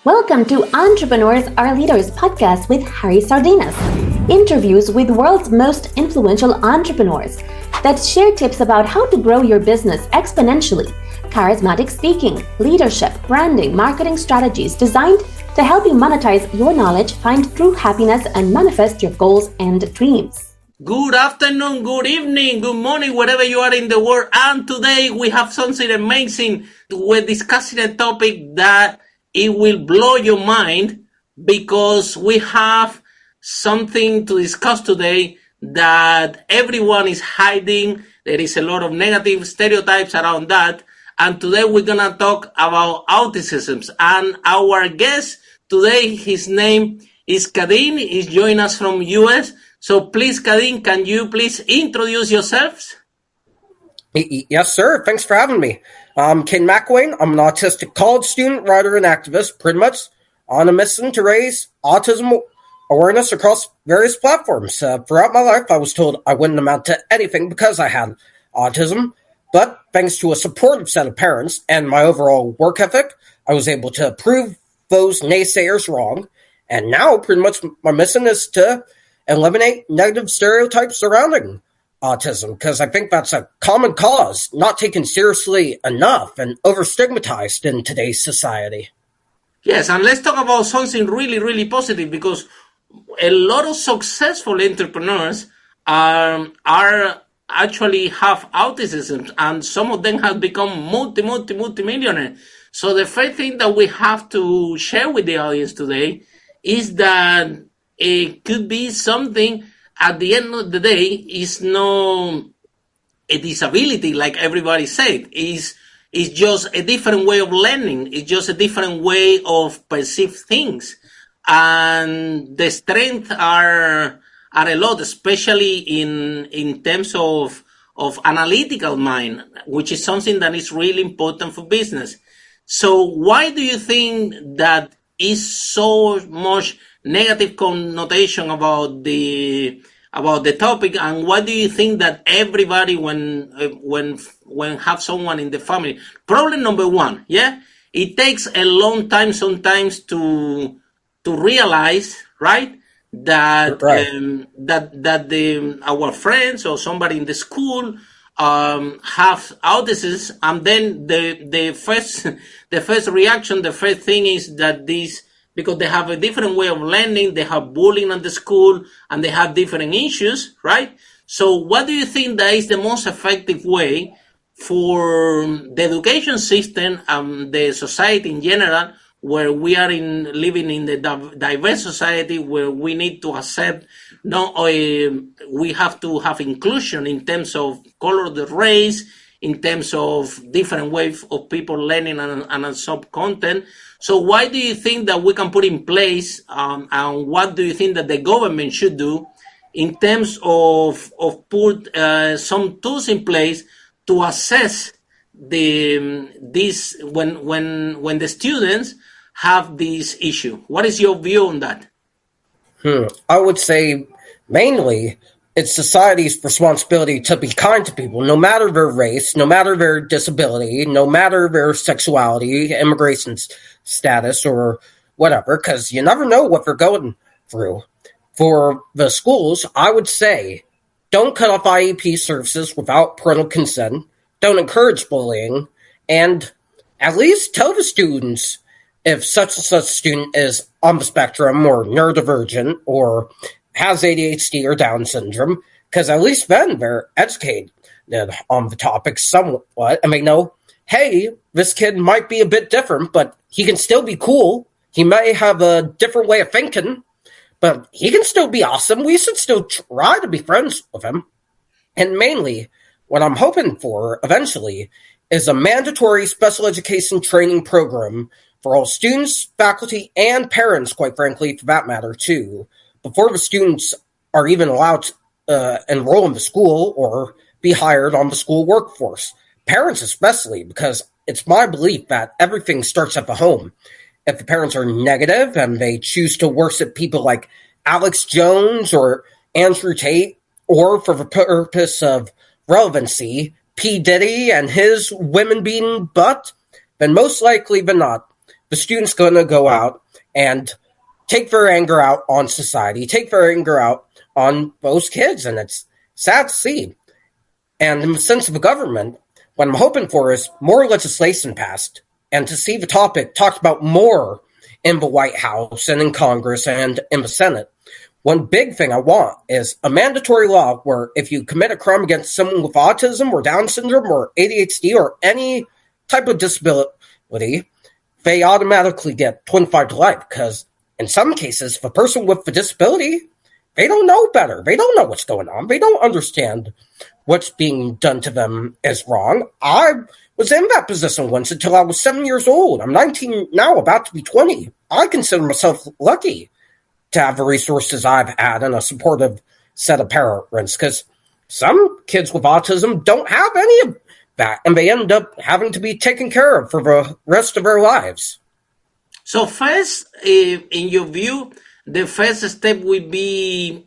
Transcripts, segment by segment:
Welcome to Entrepreneurs Are Leaders podcast with Harry Sardinas. Interviews with world's most influential entrepreneurs that share tips about how to grow your business exponentially. Charismatic speaking, leadership, branding, marketing strategies designed to help you monetize your knowledge, find true happiness, and manifest your goals and dreams. Good afternoon, good evening, good morning, wherever you are in the world. And today we have something amazing. We're discussing a topic that it will blow your mind because we have something to discuss today that everyone is hiding. There is a lot of negative stereotypes around that. And today we're going to talk about autism. And our guest today, his name is Kadeen. He's joining us from US. So please, Kadeen, can you please introduce yourselves? Yes, sir. Thanks for having me. I'm Kadeen McElwain. I'm an autistic college student, writer, and activist, pretty much on a mission to raise autism awareness across various platforms. Throughout my life, I was told I wouldn't amount to anything because I had autism, but thanks to a supportive set of parents and my overall work ethic, I was able to prove those naysayers wrong. And now, pretty much, my mission is to eliminate negative stereotypes surrounding autism, because I think that's a common cause, not taken seriously enough and over-stigmatized in today's society. Yes, and let's talk about something really, really positive, because a lot of successful entrepreneurs are actually have autism, and some of them have become multi-millionaires. So the first thing that we have to share with the audience today is that it could be something at the end of the day is no a disability, like everybody said. It's just a different way of learning. It's just a different way of perceive things. And the strengths are a lot, especially in terms of analytical mind, which is something that is really important for business. So why do you think that is so much negative connotation about the topic, and why do you think that everybody when have someone in the family? Problem number one, it takes a long time sometimes to realize, right, that our friends or somebody in the school have autism, and then the first reaction, the first thing is that because they have a different way of learning, they have bullying at the school, and they have different issues, right? So what do you think that is the most effective way for the education system and the society in general, where we are living in the diverse society, where we need to accept, we have to have inclusion in terms of color of the race, in terms of different ways of people learning and sub-content. So why do you think that we can put in place, and what do you think that the government should do in terms of put some tools in place to assess this when the students have this issue? What is your view on that? I would say mainly it's society's responsibility to be kind to people, no matter their race, no matter their disability, no matter their sexuality, immigration status, or whatever, because you never know what they're going through. For the schools, I would say, don't cut off IEP services without parental consent, don't encourage bullying, and at least tell the students if such and such student is on the spectrum or neurodivergent or has ADHD or Down syndrome, because at least then they're educated on the topic somewhat, and they know, hey, this kid might be a bit different, but he can still be cool. He may have a different way of thinking, but he can still be awesome. We should still try to be friends with him. And mainly, what I'm hoping for eventually is a mandatory special education training program for all students, faculty, and parents, quite frankly, for that matter, too, before the students are even allowed to enroll in the school or be hired on the school workforce. Parents especially, because it's my belief that everything starts at the home. If the parents are negative and they choose to worship people like Alex Jones or Andrew Tate, or for the purpose of relevancy, P. Diddy and his women-beating butt, then most likely than not, the student's going to go out and take their anger out on society, take their anger out on those kids, and it's sad to see. And in the sense of the government, what I'm hoping for is more legislation passed, and to see the topic talked about more in the White House and in Congress and in the Senate. One big thing I want is a mandatory law where if you commit a crime against someone with autism or Down syndrome or ADHD or any type of disability, they automatically get 25 to life. Because in some cases, the person with the disability, they don't know better. They don't know what's going on. They don't understand what's being done to them is wrong. I was in that position once until I was 7 years old. I'm 19 now, about to be 20. I consider myself lucky to have the resources I've had and a supportive set of parents, because some kids with autism don't have any of that, and they end up having to be taken care of for the rest of their lives. So first, in your view, the first step would be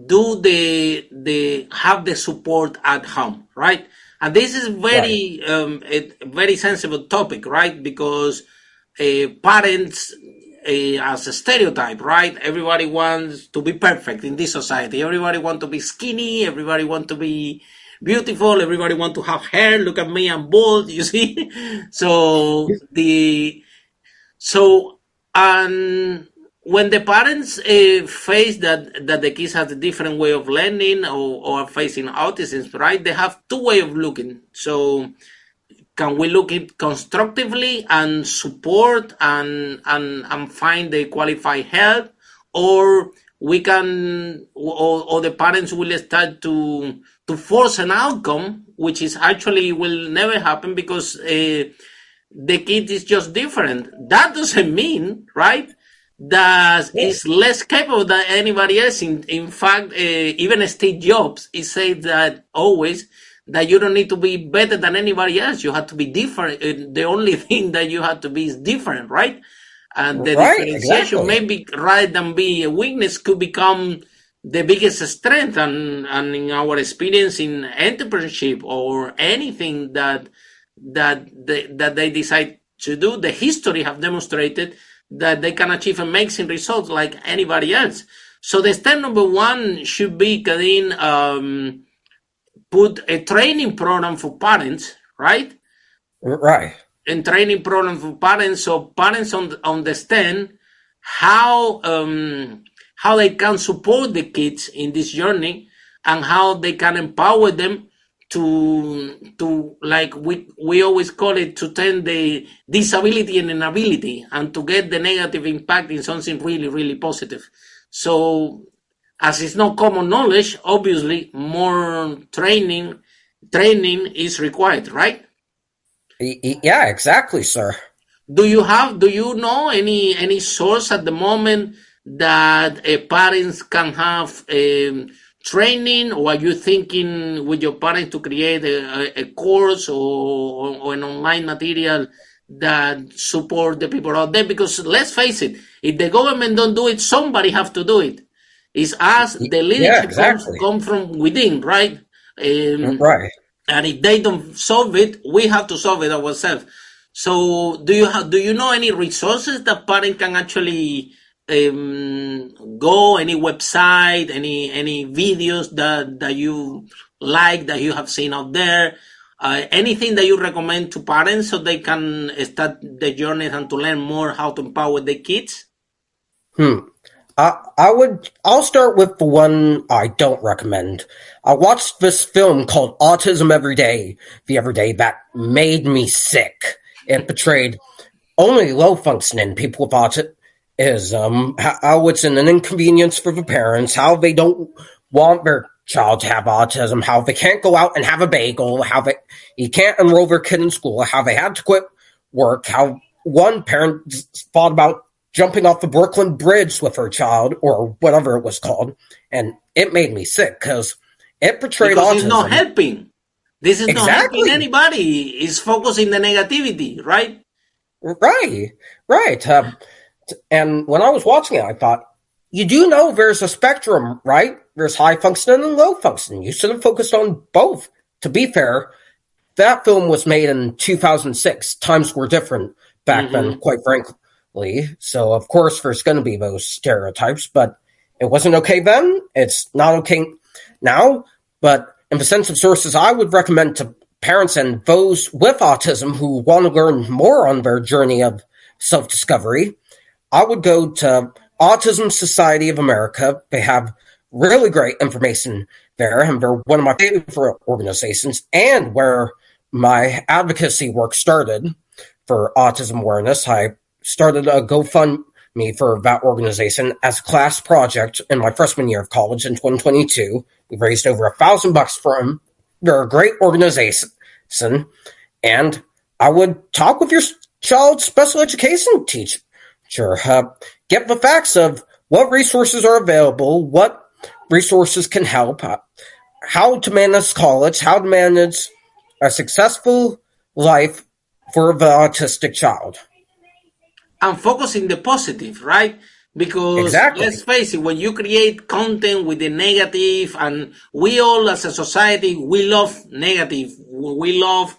do the have the support at home, right? And this is very a very sensible topic, right? Because parents, as a stereotype, right? Everybody wants to be perfect in this society. Everybody wants to be skinny. Everybody wants to be beautiful. Everybody wants to have hair. Look at me, I'm bald. You see, and when the parents face that the kids have a different way of learning or are facing autism, right? They have two ways of looking. So can we look at constructively and support and find the qualified help, or we can or the parents will start to force an outcome which is actually will never happen because the kid is just different. That doesn't mean, right, that is less capable than anybody else. In fact, even Steve Jobs, he said that always that you don't need to be better than anybody else. You have to be different. The only thing that you have to be is different, right? And the differentiation, maybe rather than be a weakness, could become the biggest strength. And in our experience in entrepreneurship or anything that they decide to do, the history have demonstrated that they can achieve amazing results like anybody else. So the step number one should be, Kadeen, put a training program for parents, right? Right. And training program for parents, so parents understand how they can support the kids in this journey and how they can empower them to like we always call it, to turn the disability and inability and to get the negative impact in something really, really positive. So as it's not common knowledge, obviously more training is required, right? Yeah, exactly, sir. Do you know any source at the moment that parents can have training, or are you thinking with your parents to create a course or an online material that support the people out there? Because let's face it, if the government don't do it, somebody have to do it. It's us, the leadership comes from within, right? Right. And if they don't solve it, we have to solve it ourselves. So do you know any resources that parents can actually go, any website, any videos that you like, that you have seen out there, anything that you recommend to parents so they can start the journey and to learn more how to empower the kids? I'll start with the one I don't recommend. I watched this film called Autism the other day that made me sick. It portrayed only low functioning people with autism, how it's an inconvenience for the parents, how they don't want their child to have autism, how they can't go out and have a bagel, how you can't enroll their kid in school, how they had to quit work, how one parent thought about jumping off the Brooklyn Bridge with her child, or whatever it was called, and it made me sick because it portrayed autism. It's not helping. This is not helping anybody. It's focusing the negativity, right? Right. And when I was watching it, I thought, you do know there's a spectrum, right? There's high functioning and low functioning. You should have focused on both. To be fair, that film was made in 2006. Times were different. back then, quite frankly. So, of course, there's going to be those stereotypes, but it wasn't okay then. It's not okay now. But in the sense of sources, I would recommend to parents and those with autism who want to learn more on their journey of self-discovery, I would go to Autism Society of America. They have really great information there, and they're one of my favorite organizations, and where my advocacy work started for autism awareness. I started a GoFundMe for that organization as a class project in my freshman year of college in 2022. We raised over $1,000 for them. They're a great organization, and I would talk with your child's special education teacher. Get the facts of what resources are available, what resources can help, how to manage college, how to manage a successful life for the autistic child. And focus in the positive, right? Because Exactly. let's face it, when you create content with the negative, and we all as a society, we love negative. We love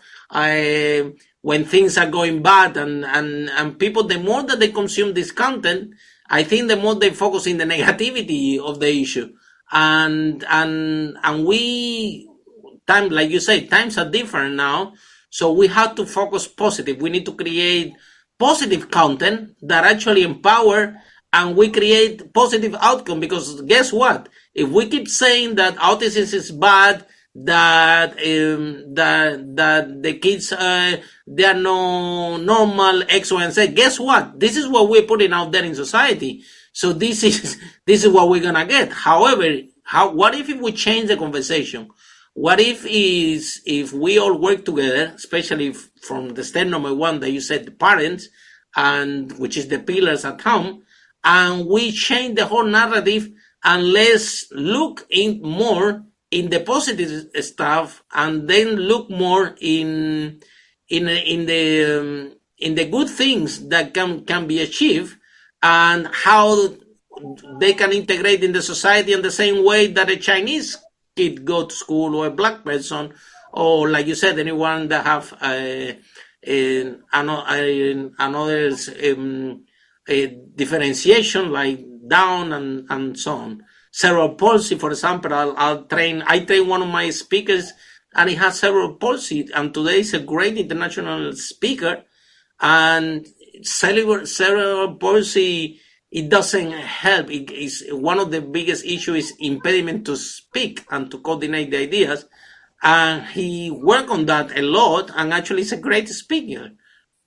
when things are going bad, and people, the more that they consume this content, I think the more they focus in the negativity of the issue. And we, time, like you say, times are different now. So we have to focus positive. We need to create positive content that actually empower, and we create positive outcome. Because guess what? If we keep saying that autism is bad, that that the kids they are no normal X, Y, and Z, guess what? This is what we're putting out there in society. So this is what we're gonna get. However, what if we change the conversation? What if we all work together, especially from the step number one that you said, the parents, and which is the pillars at home, and we change the whole narrative, and let's look in more in the positive stuff, and then look more in the good things that can be achieved, and how they can integrate in the society in the same way that a Chinese kid go to school, or a black person, or like you said, anyone that have another differentiation like Down and so on. Cerebral palsy, for example, I train one of my speakers, and he has cerebral palsy, and today he's a great international speaker. And cerebral palsy, it doesn't help. It is one of the biggest issues, is impediment to speak and to coordinate the ideas. And he worked on that a lot, and actually is a great speaker,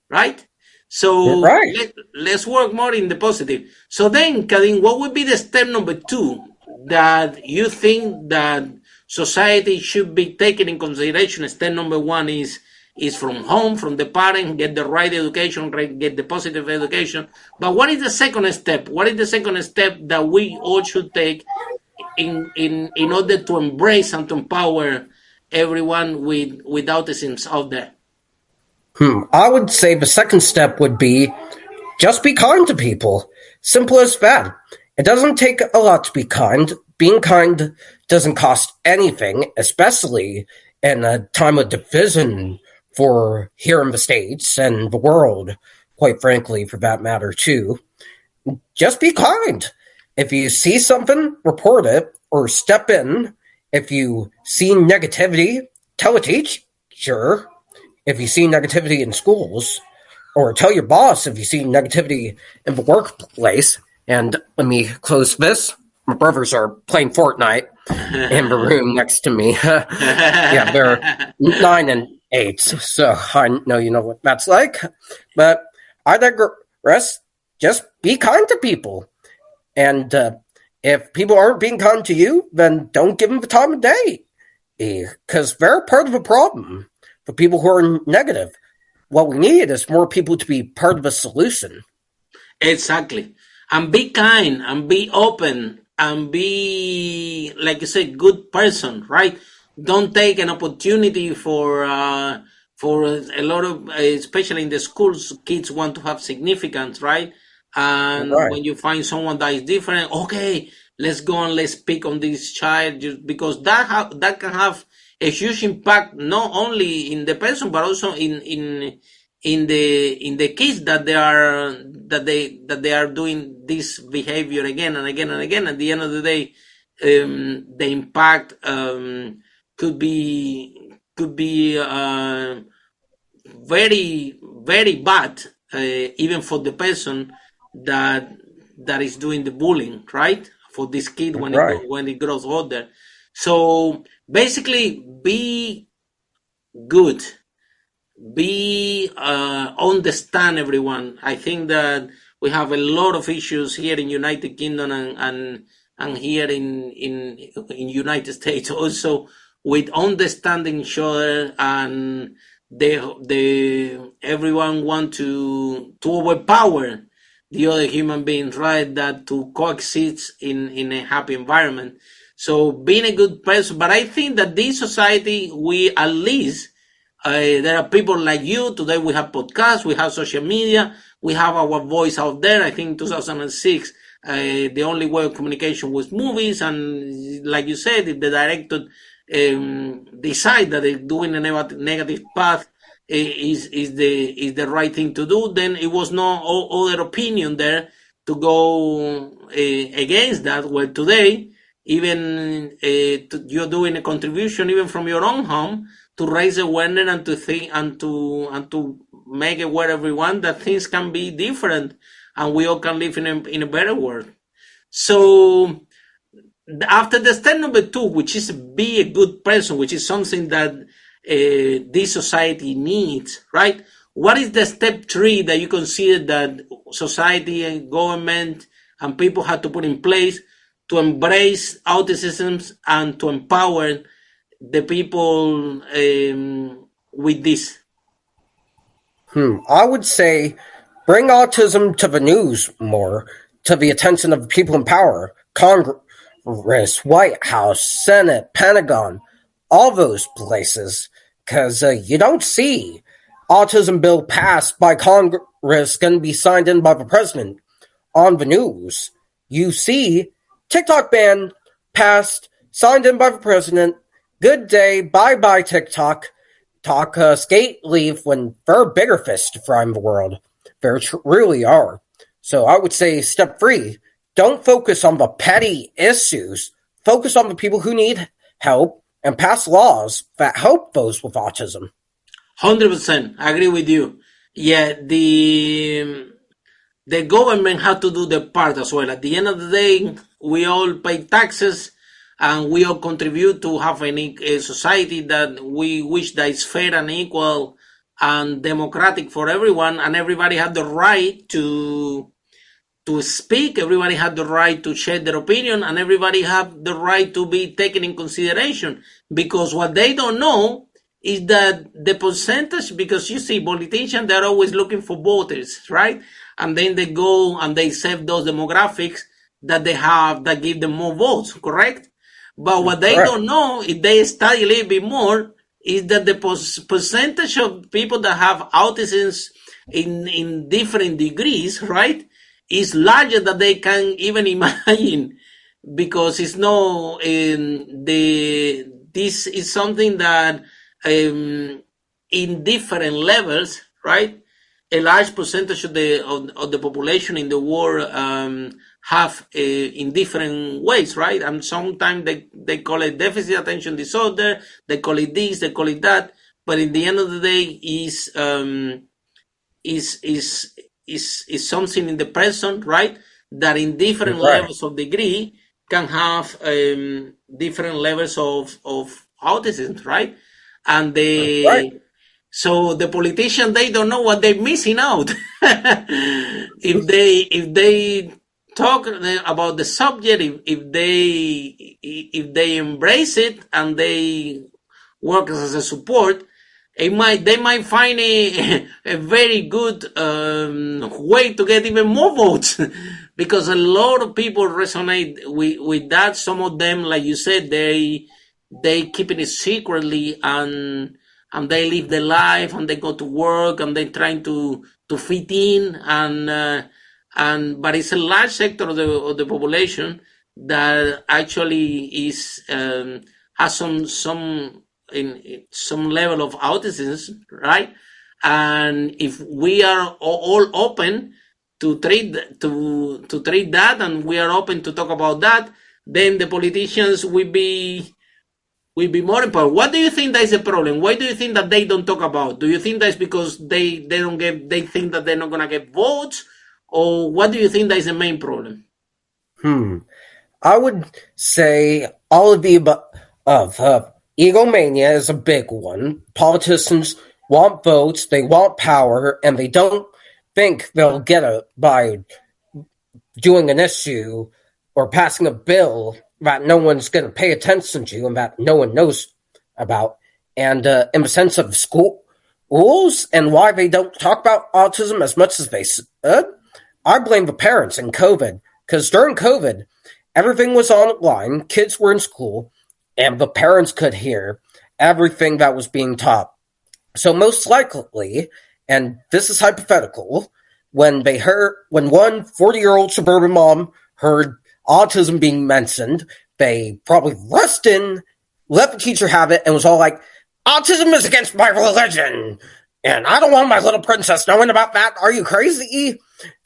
right? So Right. let's work more in the positive. So then, Kadeen, what would be the step number 2 that you think that society should be taking in consideration? Step number 1 is from home, from the parent, get the right education, get the positive education. But what is the second step? What is the second step that we all should take in order to embrace and to empower everyone with autism out there? I would say the second step would be just be kind to people. Simple as that. It doesn't take a lot to be kind. Being kind doesn't cost anything, especially in a time of division for here in the States and the world, quite frankly, for that matter, too. Just be kind. If you see something, report it or step in. If you see negativity, tell a teacher. If you see negativity in schools, or tell your boss if you see negativity in the workplace. And let me close this. My brothers are playing Fortnite in the room next to me. Yeah, they're 9 and 8, so I know you know what that's like. But I digress. Just be kind to people. And if people aren't being kind to you, then don't give them the time of day. Because they're part of the problem. For people who are negative, what we need is more people to be part of a solution. Exactly. And be kind, and be open, and be, like you said, good person, right? Don't take an opportunity for a lot of, especially in the schools, kids want to have significance, right? And Right. when you find someone that is different, okay, let's go and let's pick on this child, because that can have a huge impact, not only in the person, but also in in the kids that they are doing this behavior again and again and again. At the end of the day, the impact could be very very bad, even for the person that is doing the bullying, right? For this kid when Right. when it grows older. So basically, be good, be understand everyone. I think that we have a lot of issues here in United Kingdom and here in United States also, with understanding each other, and they everyone want to overpower the other human beings, right? That to coexist in a happy environment. So being a good person, but I think that this society, we at least, there are people like you. Today we have podcasts, we have social media, we have our voice out there. I think in 2006, the only way of communication was movies. And like you said, if the director decide that they're doing a negative path is the right thing to do, then it was no other opinion there to go against that. Well, today, even you're doing a contribution even from your own home to raise awareness and to think and to make aware everyone that things can be different and we all can live in a better world. So after the step number 2, which is be a good person, which is something that this society needs, right? What is the step 3 that you consider that society and government and people have to put in place to embrace autism and to empower the people with this? I would say bring autism to the news more, to the attention of people in power, Congress, White House, Senate, Pentagon, all those places, because you don't see autism bill passed by Congress going to be signed in by the president on the news. You see TikTok ban passed, signed in by the president. Good day, bye-bye TikTok. Skate leave when there are bigger fish to fry in the world. There really are. So I would say step 3, don't focus on the petty issues. Focus on the people who need help and pass laws that help those with autism. 100%, I agree with you. Yeah, the government have to do their part as well. At the end of the day, we all pay taxes and we all contribute to have a society that we wish that is fair and equal and democratic for everyone, and everybody had the right to speak, everybody had the right to share their opinion, and everybody have the right to be taken in consideration. Because what they don't know is that the percentage, because you see politicians, they're always looking for voters, right? And then they go and they save those demographics that they have that give them more votes, correct? But what they don't know, if they study a little bit more, is that the percentage of people that have autism in different degrees, right, is larger than they can even imagine, because it's no this is something that in different levels, right, a large percentage of the population in the world have in different ways, right? And sometimes they call it deficit attention disorder, they call it this, they call it that, but in the end of the day is something in the person, right? That in different levels of degree can have different levels of autism, right? And so the politicians, they don't know what they're missing out. if they talk about the subject, if they embrace it and they work as a support, they might find a very good way to get even more votes, because a lot of people resonate with that. Some of them, like you said, they keep it secretly and they live their life and they go to work and they're trying to fit in but it's a large sector of the population that actually has some level of autism, right? And if we are all open to treat that, and we are open to talk about that, then the politicians will be more empowered. What do you think that is the problem? Why do you think that they don't talk about? Do you think that's because they think that they're not gonna get votes, or what do you think that is the main problem? I would say all of the above. Egomania is a big one. Politicians want votes, they want power, and they don't think they'll get it by doing an issue or passing a bill that no one's going to pay attention to and that no one knows about. And in the sense of school rules and why they don't talk about autism as much as they should, I blame the parents in COVID. Because during COVID, everything was online, kids were in school, and the parents could hear everything that was being taught. So most likely, and this is hypothetical, when one 40-year-old suburban mom heard autism being mentioned, they probably rushed in, let the teacher have it, and was all like, autism is against my religion, and I don't want my little princess knowing about that. Are you crazy?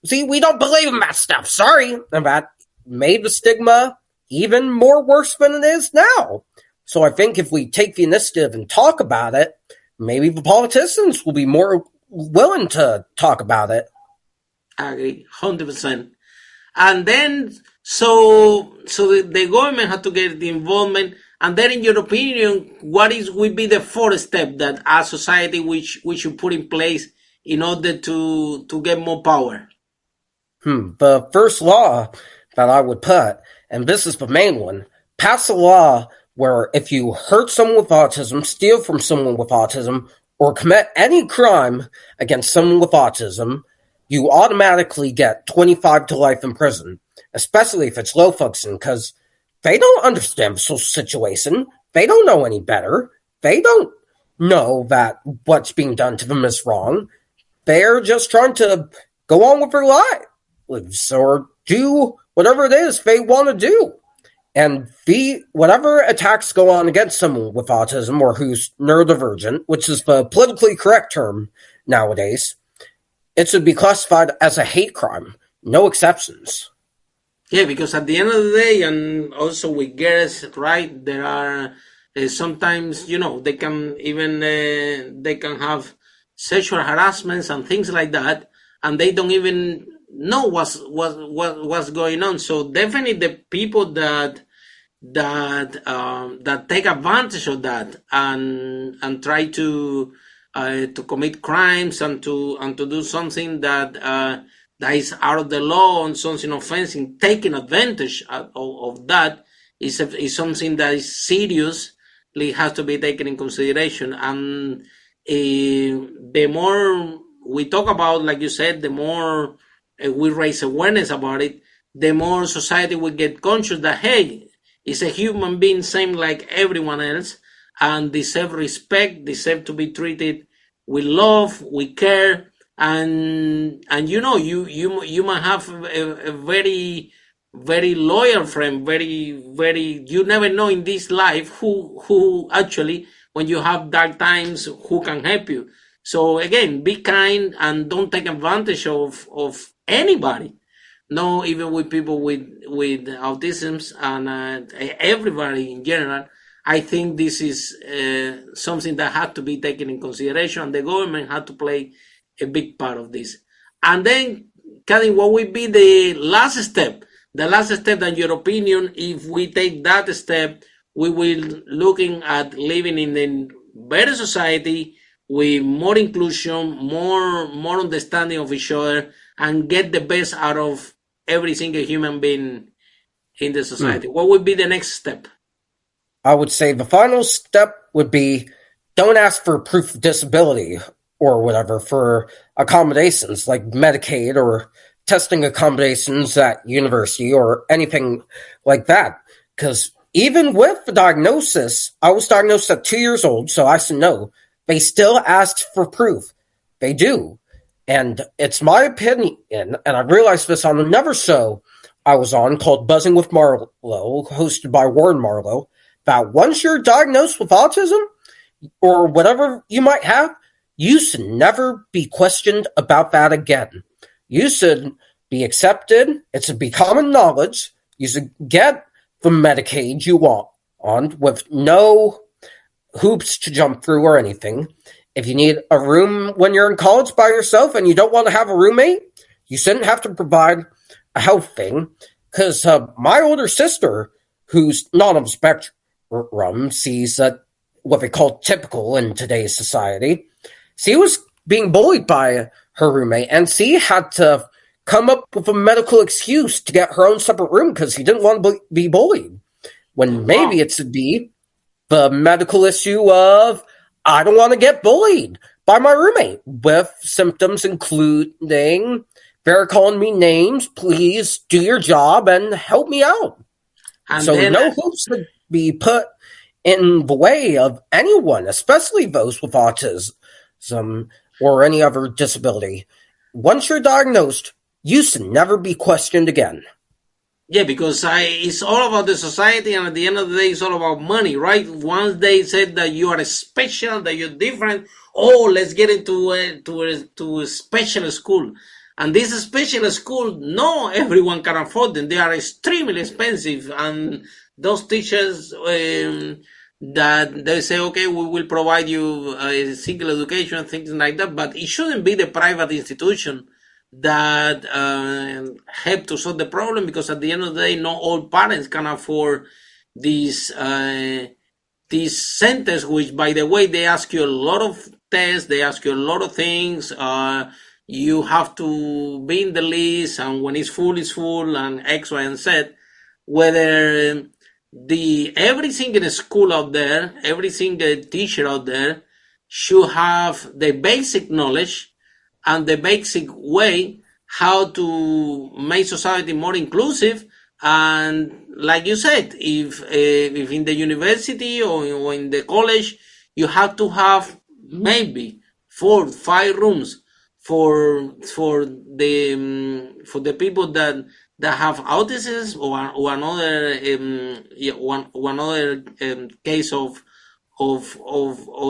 See, we don't believe in that stuff. Sorry. And that made the stigma even more worse than it is now. So I think if we take the initiative and talk about it, maybe the politicians will be more willing to talk about it. I agree, 100%. And then, so the government had to get the involvement. And then, in your opinion, what would be the fourth step that as society we should put in place in order to get more power? The first law that I would put, and this is the main one, pass a law where if you hurt someone with autism, steal from someone with autism, or commit any crime against someone with autism, you automatically get 25 to life in prison, especially if it's low function, because they don't understand the social situation. They don't know any better. They don't know that what's being done to them is wrong. They're just trying to go on with their lives or do whatever it is they want to do. And whatever attacks go on against someone with autism or who's neurodivergent, which is the politically correct term nowadays, it should be classified as a hate crime. No exceptions. Yeah, because at the end of the day, and also with girls, right, there are sometimes, they can have sexual harassments and things like that, and they don't even know what's going on. So definitely the people that take advantage of that and try to commit crimes and to do something that is out of the law and something offensive, taking advantage of that is something that is seriously has to be taken in consideration. And the more we talk about, like you said, the more we raise awareness about it, the more society will get conscious that, hey, it's a human being same like everyone else and deserve respect, deserve to be treated with love, with care. And you might have a very, very loyal friend, very, you never know in this life who actually, when you have dark times, who can help you. So again, be kind and don't take advantage of anybody. No, even with people with autisms and everybody in general. I think this is something that had to be taken in consideration, and the government had to play a big part of this. And then, Kadeen, what would be the last step? The last step, in your opinion, if we take that step, we will looking at living in a better society with more inclusion, more understanding of each other, and get the best out of every single human being in the society. What would be the next step? I would say the final step would be don't ask for proof of disability or whatever for accommodations like Medicaid or testing accommodations at university or anything like that. Because even with the diagnosis, I was diagnosed at 2 years old, so I should know, they still asked for proof. They do. And it's my opinion, and I realized this on another show I was on called Buzzing with Marlowe, hosted by Warren Marlowe, that once you're diagnosed with autism or whatever you might have, you should never be questioned about that again. You should be accepted. It should be common knowledge. You should get the Medicaid you want on with no hoops to jump through or anything. If you need a room when you're in college by yourself and you don't want to have a roommate, you shouldn't have to provide a health thing. Because my older sister, who's not on the spectrum, sees what they call typical in today's society. She was being bullied by her roommate, and she had to come up with a medical excuse to get her own separate room because she didn't want to be bullied. When maybe it should be the medical issue of, I don't want to get bullied by my roommate, with symptoms including, they're calling me names, please do your job and help me out. And so no hoops should be put in the way of anyone, especially those with autism or any other disability. Once you're diagnosed, you should never be questioned again. Yeah, because it's all about the society, and at the end of the day, it's all about money, right? Once they said that you are special, that you're different, let's get into a special school. And this special school, no everyone can afford them. They are extremely expensive, and those teachers that they say, okay, we will provide you a single education, things like that, but it shouldn't be the private institution that help to solve the problem, because at the end of the day, not all parents can afford these centers, which, by the way, they ask you a lot of tests, they ask you a lot of things. You have to be in the list, and when it's full, and X, Y, and Z. Whether every single school out there, every single teacher out there should have the basic knowledge and the basic way how to make society more inclusive. And like you said, if in the university or in the college, you have to have maybe 4 or 5 rooms for the people that have autism, or another case of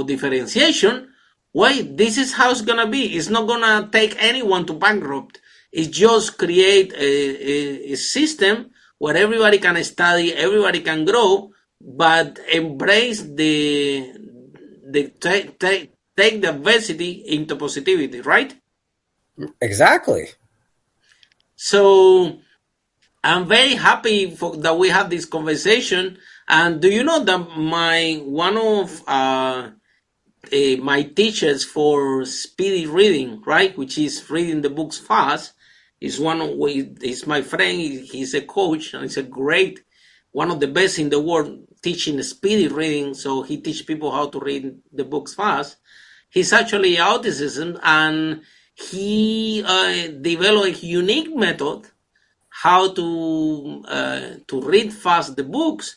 differentiation. Wait, this is how it's gonna be. It's not gonna take anyone to bankrupt. It's just create a system where everybody can study, everybody can grow, but embrace take diversity into positivity, right? Exactly. So I'm very happy that we have this conversation. And do you know that one of my teachers for speedy reading, right, which is reading the books fast, is my friend. He's a coach, and he's a great, one of the best in the world teaching speedy reading. So he teaches people how to read the books fast. He's actually autism, and he developed a unique method how to read fast the books,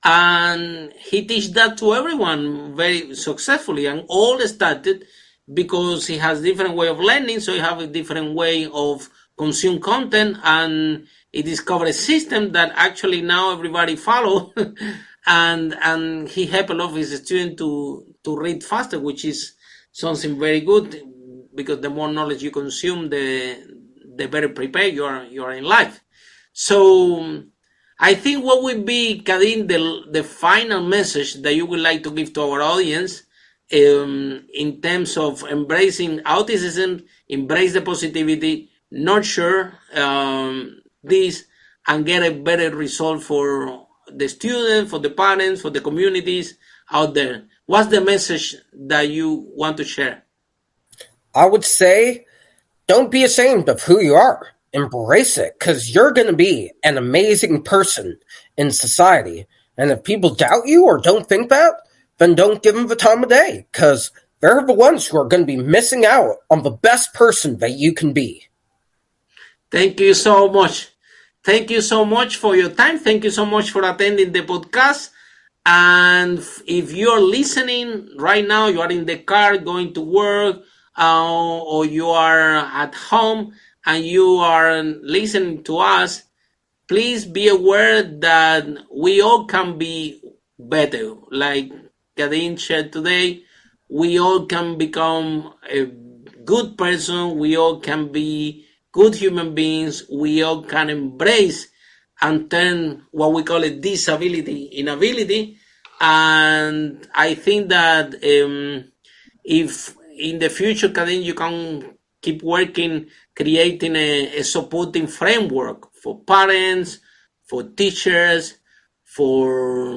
and he teaches that to everyone very successfully. And all started because he has different way of learning, so he have a different way of consume content, and he discovered a system that actually now everybody follow. and he helped a lot of his students to read faster, which is something very good, because the more knowledge you consume, the better prepared you are in life. So I think what would be, Kadeen, the final message that you would like to give to our audience in terms of embracing autism, embrace the positivity, nurture this, and get a better result for the students, for the parents, for the communities out there. What's the message that you want to share? I would say, don't be ashamed of who you are. Embrace it, because you're going to be an amazing person in society. And if people doubt you or don't think that, then don't give them the time of day, because they're the ones who are going to be missing out on the best person that you can be. Thank you so much. Thank you so much for your time. Thank you so much for attending the podcast. And if you're listening right now, you are in the car going to work, or you are at home and you are listening to us, please be aware that we all can be better. Like Kadeen shared today, we all can become a good person. We all can be good human beings. We all can embrace and turn what we call a disability in ability. And I think that if in the future, Kadeen, you can keep working, creating a supporting framework for parents, for teachers, for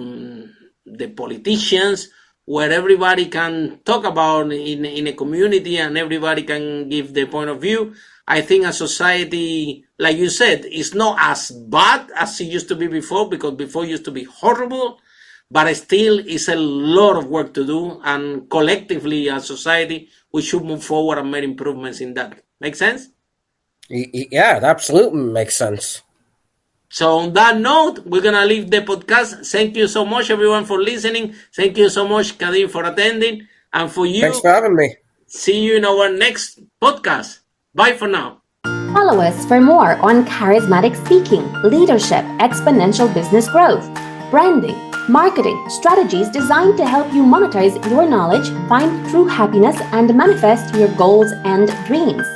the politicians, where everybody can talk about in a community and everybody can give their point of view. I think a society, like you said, is not as bad as it used to be before, because before it used to be horrible, but still is a lot of work to do. And collectively as society, we should move forward and make improvements in that. Make sense? Yeah, it absolutely makes sense. So on that note, we're going to leave the podcast. Thank you so much, everyone, for listening. Thank you so much, Kadeen, for attending. And for you, thanks for having me. See you in our next podcast. Bye for now. Follow us for more on charismatic speaking, leadership, exponential business growth, branding, marketing, strategies designed to help you monetize your knowledge, find true happiness, and manifest your goals and dreams.